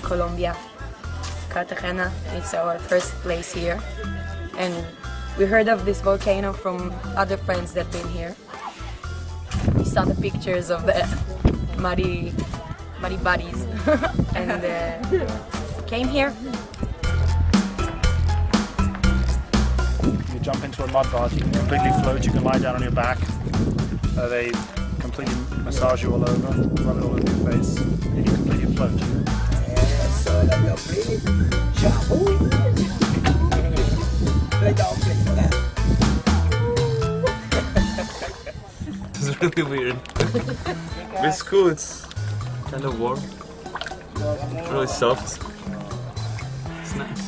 Colombia, Cartagena. It's our first place here, and we heard of this volcano from other friends that been here. We saw the pictures of the muddy bodies and came here. You jump into a mud bath, you can completely float, you can lie down on your back. They completely massage you all over, rub it all over your face, and you completely float. This is really weird. But it's cool, it's kind of warm, really soft. It's nice.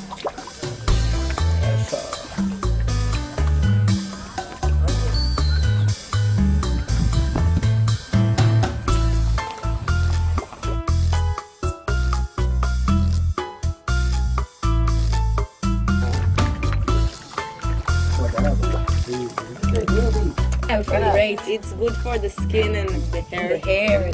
Great. It's good for the skin and the hair.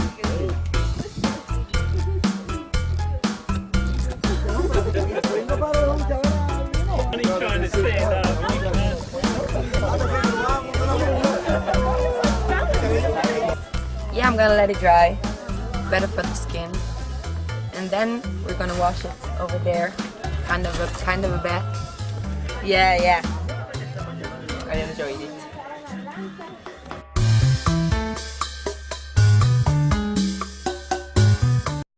Yeah, I'm gonna let it dry. Better for the skin. And then we're gonna wash it over there. Kind of a bath. Yeah. I enjoyed it.